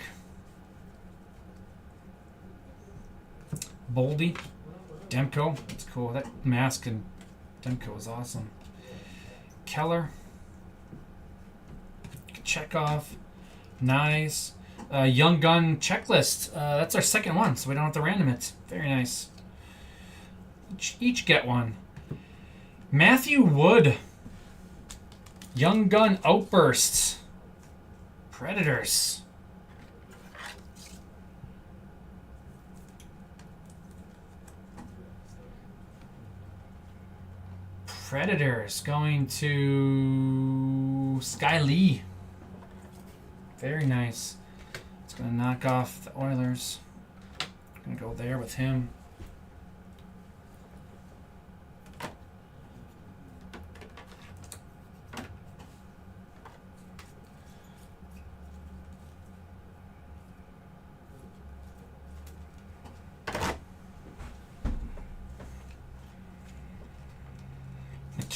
Boldy. Demko. That's cool. That mask and Demko is awesome. Keller. Chekhov. Nice. Young Gun Checklist. That's our second one, so we don't have to random it. Very nice. Each get one. Matthew Wood. Young Gun Outbursts. Predators. Predators going to Sky Lee. Very nice. It's going to knock off the Oilers. Going to go there with him.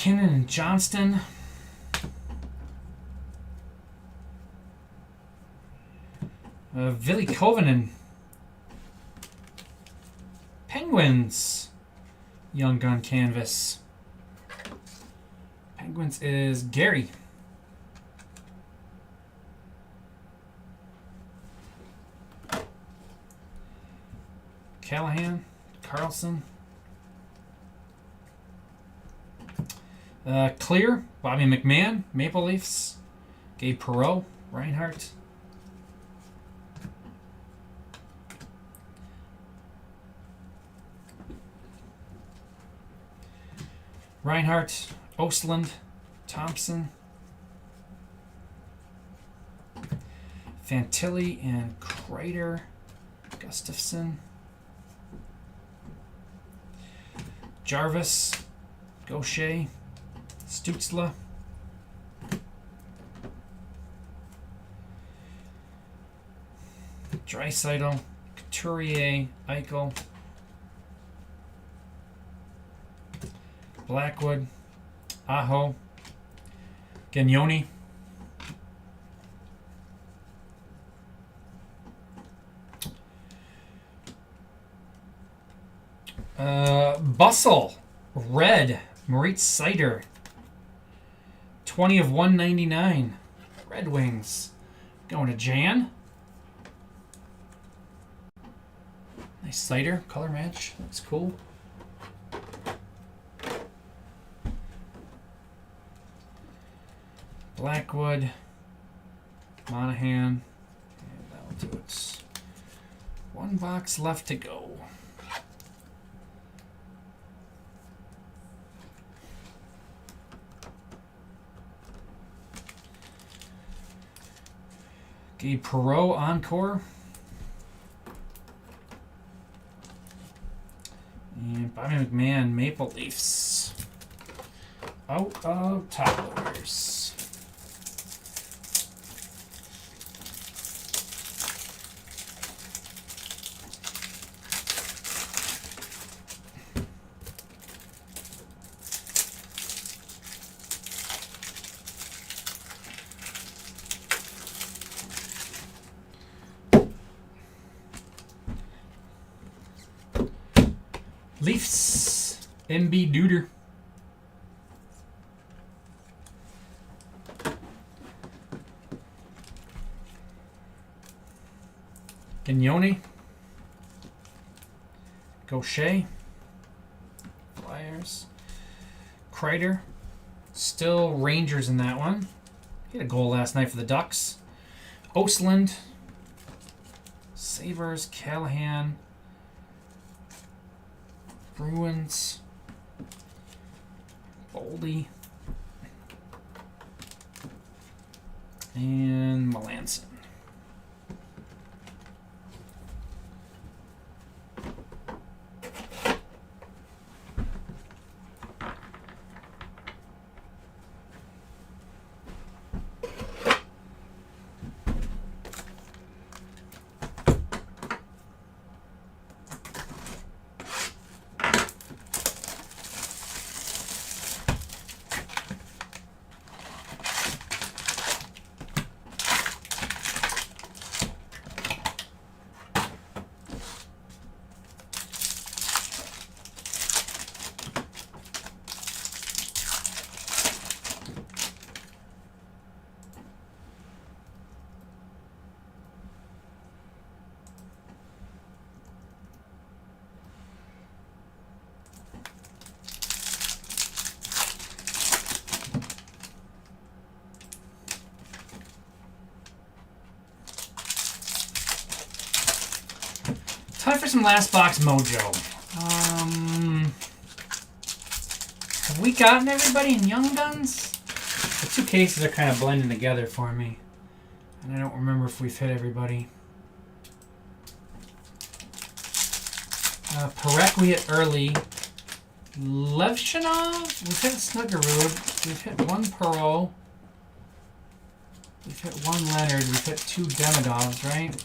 McKinnon and Johnston. Vili Kovanen. Penguins. Young gun canvas. Penguins is Gary. Callahan. Carlson. Clear. Bobby McMahon. Maple Leafs. Gabe Perreault. Reinhardt. Reinhardt, Ostlund, Thompson, Fantilli and Kreider, Gustafson, Jarvis, Gaucher, Stutzla, Draisaitl, Couturier, Eichel, Blackwood, Aho, Gagnoni, Bustle, Red, Moritz Seider, 20 of 199, Red Wings, going to Jan. Nice Seider, color match, that's cool. Blackwood, Monahan, and that'll do it. One box left to go. Gabe Perreault Encore. And Bobby McMahon Maple Leafs. Out of top loaders. Leafs, MB Duder. Gagnoni. Gaucher. Flyers. Kreider. Still Rangers in that one. He had a goal last night for the Ducks. Ostlund. Sabres. Callahan. Bruins, Boldy, and Melanson. Time for some last box mojo. Have we gotten everybody in Young Guns? The two cases are kind of blending together for me. And I don't remember if we've hit everybody. Parekh we hit early. Levshinov, we've hit Snuggerud. We've hit one Perreault. We've hit one Leonard. We've hit two Demidovs, right?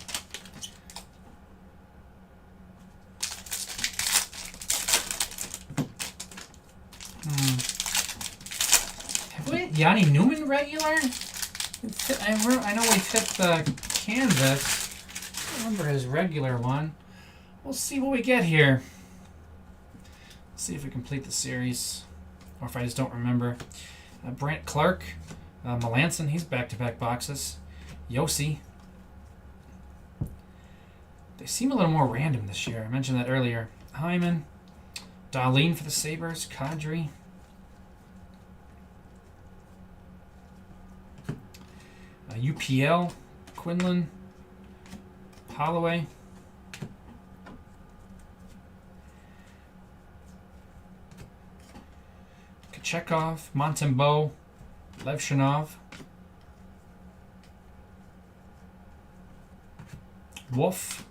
Yanni Newman regular? I know we've hit the canvas. I remember his regular one. We'll see what we get here. See if we complete the series. Or if I just don't remember. Brant Clark. Melanson, he's back-to-back boxes. Yossi. They seem a little more random this year. I mentioned that earlier. Hyman. Darlene for the Sabres. Kadri. UPL. Quinlan. Holloway. Kachekov. Montembeau. Levshinov. Wolf.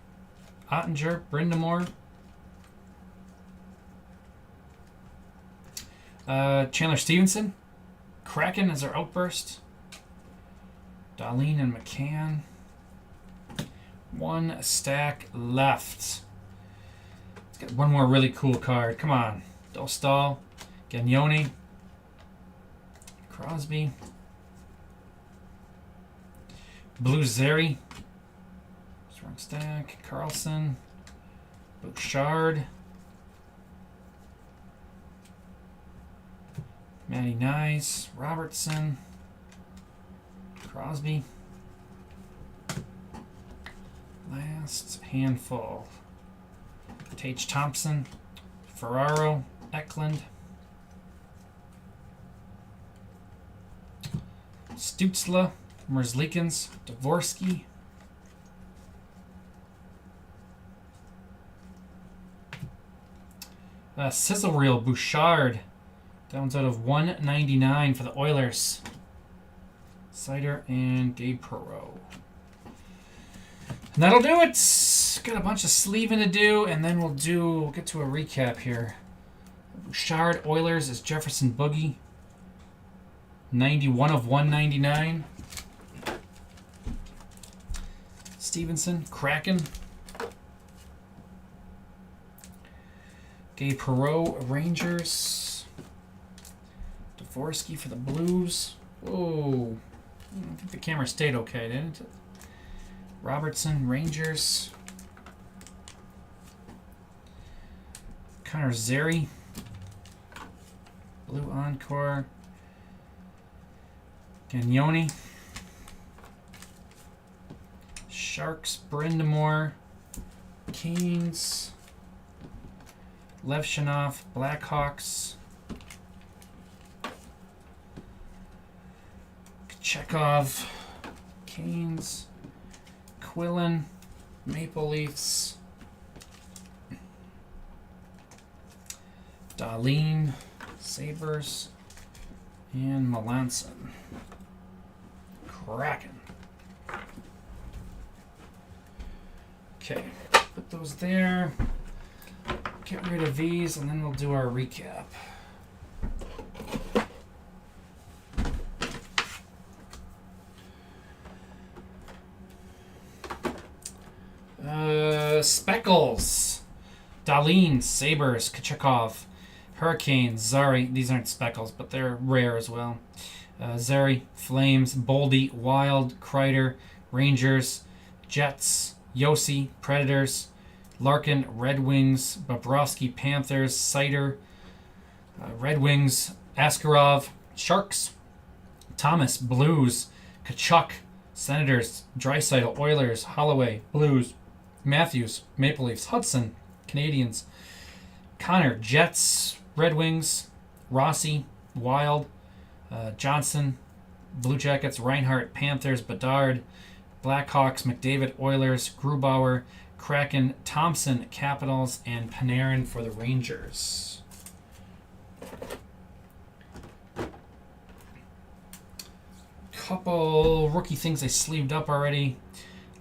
Ottinger. Brindamore. Chandler Stevenson. Kraken as our outburst. Darlene and McCann. One stack left. Let's get one more really cool card. Come on. Dostal. Gagnoni. Crosby. Blue Zeri. Strong stack. Carlson. Bouchard. Matty Nice. Robertson. Crosby. Last handful. Tage Thompson. Ferraro. Eklund. Stutzla. Merzlikins. Dvorsky. Sizzle Reel. Bouchard. Downs out of 199 for the Oilers. Cider and Gabe Perreault. And that'll do it. Got a bunch of sleeving to do, and then we'll get to a recap here. Bouchard Oilers is Jefferson Boogie. 91 of 199. Stevenson, Kraken. Gabe Perreault, Rangers. Dvorsky for the Blues. Whoa. I think the camera stayed okay, didn't it? Robertson, Rangers. Connor Zeri. Blue Encore. Gagnoni. Sharks, Brindamore. Canes. Levshinov, Blackhawks. Chekhov, Canes, Quillen, Maple Leafs, Darlene, Sabres, and Melanson. Kraken. Okay, put those there. Get rid of these, and then we'll do our recap. Speckles. Darlene, Sabres, Kachekov, Hurricanes, Zari. These aren't speckles, but they're rare as well. Zeri, Flames, Boldy, Wild, Kreider, Rangers, Jets, Yossi, Predators, Larkin, Red Wings, Bobrovsky, Panthers, Cider, Red Wings, Askarov, Sharks, Thomas, Blues, Kachuk, Senators, Draisaitl, Oilers, Holloway, Blues, Matthews, Maple Leafs, Hudson, Canadians, Connor, Jets, Red Wings, Rossi, Wild, Johnson, Blue Jackets, Reinhart, Panthers, Bedard, Blackhawks, McDavid, Oilers, Grubauer, Kraken, Thompson, Capitals, and Panarin for the Rangers. Couple rookie things I sleeved up already.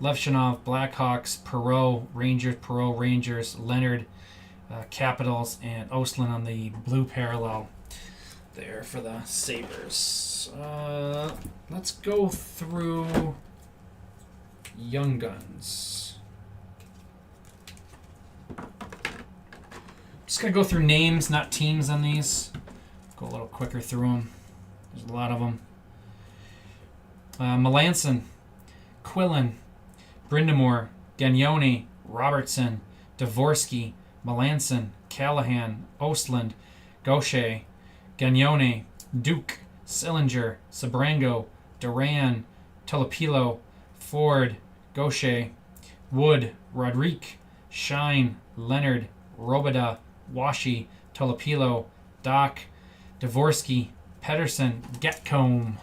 Levshinov, Blackhawks, Perreault, Rangers, Leonard, Capitals, and Ostlund on the blue parallel there for the Sabres. Let's go through Young Guns. Just going to go through names, not teams on these. Go a little quicker through them. There's a lot of them. Melanson, Quillen, Brindamore, Gagnone, Robertson, Dvorsky, Melanson, Callahan, Ostland, Gaucher, Gagnone, Duke, Sillinger, Sabrango, Duran, Tolopilo, Ford, Gaucher, Wood, Rodrigue, Shine, Leonard, Robida, Washi, Tolopilo, Doc, Dvorsky, Pedersen, Getcombe.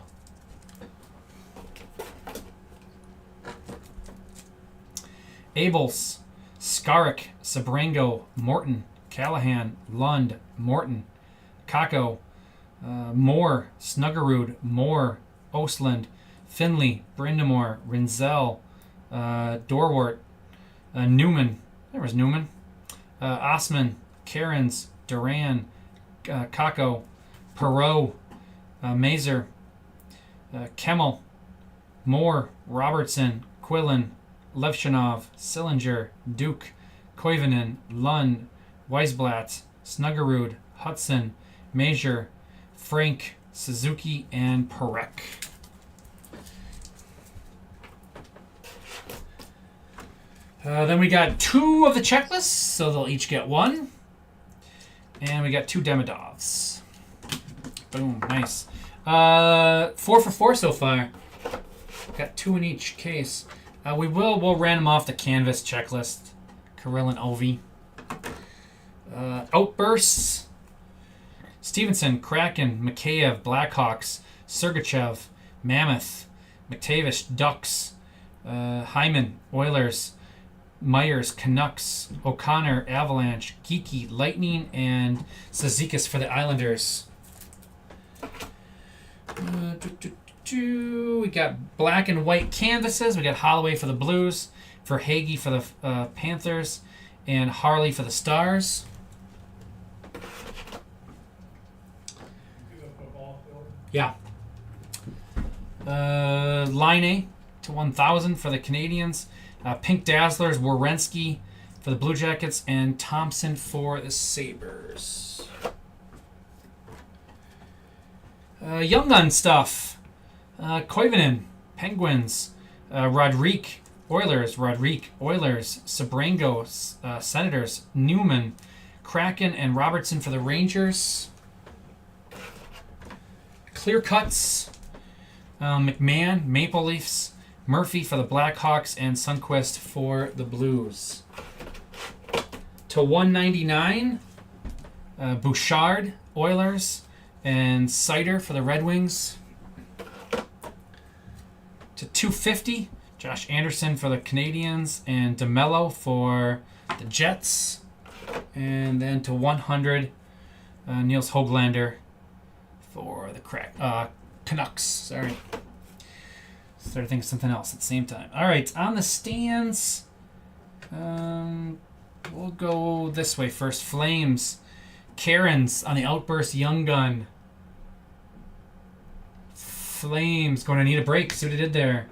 Abels, Skarek, Sabrango, Morton, Callahan, Lund, Morton, Kako, Moore, Snuggerud, Moore, Ostland, Finley, Brindamore, Rinzel, Dorwart, Newman, there was Newman, Osman, Cairns, Duran, Kako, Perot, Mazer, Kemmel, Moore, Robertson, Quillen, Levshanov, Sillinger, Duke, Koivunen, Lund, Weisblatt, Snuggerud, Hudson, Major, Frank, Suzuki, and Perek. Then we got 2 of the checklists, so they'll each get 1. And we got 2 Demidovs. Boom, nice. 4 for 4 so far. Got 2 in each case. We'll random off the canvas checklist. Kirill and Ovi. Outbursts. Stevenson, Kraken, Mikheyev, Blackhawks, Sergachev, Mammoth, McTavish, Ducks, Hyman, Oilers, Myers, Canucks, O'Connor, Avalanche, Geeky, Lightning, and Cizikas for the Islanders. We got black and white canvases. We got Holloway for the Blues, for Hagee for the Panthers, and Harley for the Stars. Yeah. Line to 1,000 for the Canadians. Pink Dazzlers, Werenski for the Blue Jackets, and Thompson for the Sabres. Young Gun stuff. Koivunen, Penguins. Rodrigue, Oilers. Sabrango, Senators. Newman, Kraken, and Robertson for the Rangers. Clear Cuts. McMahon, Maple Leafs. Murphy for the Blackhawks, and Sundqvist for the Blues. To 199, Bouchard, Oilers, and Sider for the Red Wings. To 250, Josh Anderson for the Canadians, and DeMello for the Jets. And then to 100, Niels Höglander for the Canucks. Sorry. Started thinking of something else at the same time. All right, on the stands, we'll go this way first. Flames, Cairns on the Outburst, Young Gun. Flames going to need a break. See what he did there.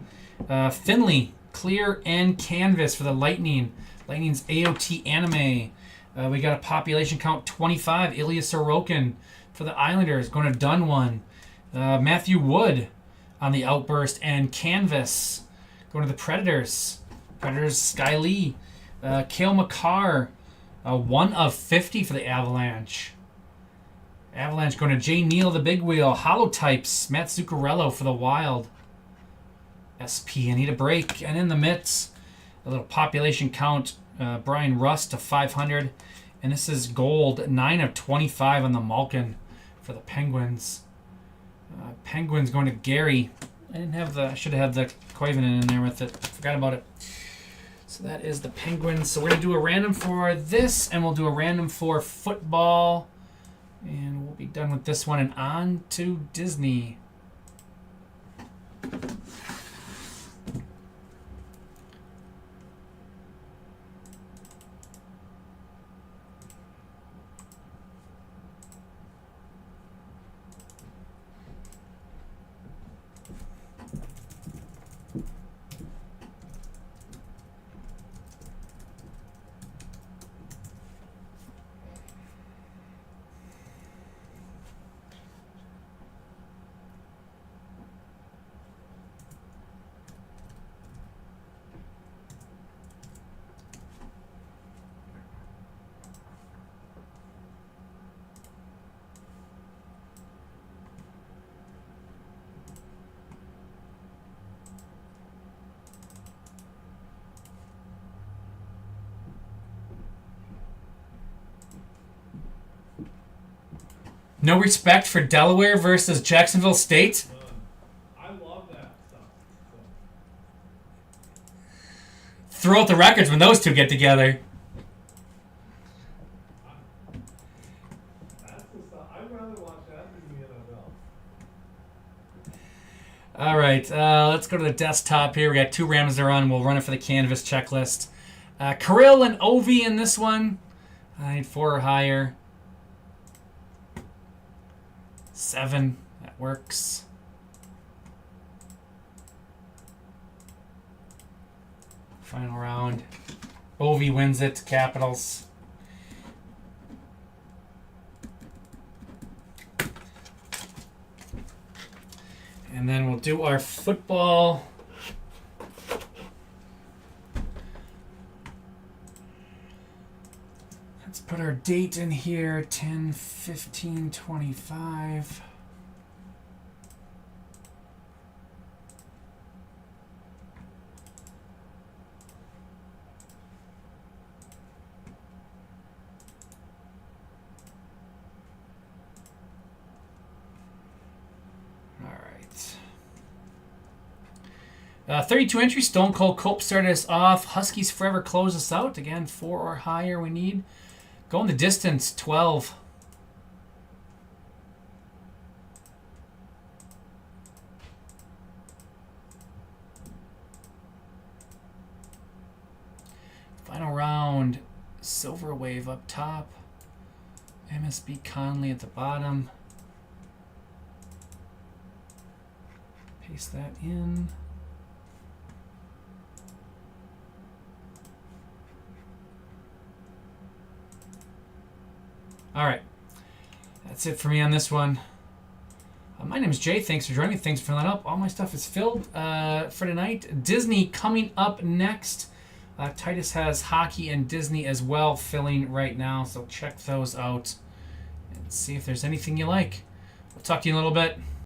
Finley, clear and canvas for the Lightning. Lightning's AOT Anime. We got a population count 25. Ilya Sorokin for the Islanders. Going to done one. Matthew Wood on the Outburst and canvas. Going to the Predators. Predators, Sky Lee. Cale Makar. 1 of 50 for the Avalanche. Avalanche going to Jay Neal, the Big Wheel. Holotypes. Matt Zuccarello for the Wild. SP, I need a break. And in the mitts, a little population count. Brian Rust to 500. And this is gold. 9 of 25 on the Malkin for the Penguins. Penguins going to Gary. I should have had the Koivunen in there with it. Forgot about it. So that is the Penguins. So we're going to do a random for this, and we'll do a random for football. And we'll be done with this one and on to Disney. No respect for Delaware versus Jacksonville State. I love that stuff. So, Throw out the records when those two get together. that's the stuff. I'd rather watch that than the NFL. All right, let's go to the desktop here. We got 2 Rams to run. We'll run it for the canvas checklist. Kirill and Ovi in this one. I need 4 or higher. 7. That works. Final round. Ovi wins it. Capitals. And then we'll do our football. Let's put our date in here, 10/15/25. All right. 32 entry, Stone Cold Cope started us off. Huskies Forever close us out. Again, 4 or higher we need. Going the distance, 12. Final round, Silver Wave up top. MSB Conley at the bottom. Paste that in. All right. That's it for me on this one. My name is Jay. Thanks for joining me. Thanks for filling up. All my stuff is filled for tonight. Disney coming up next. Titus has hockey and Disney as well filling right now, so check those out and see if there's anything you like. We'll talk to you in a little bit.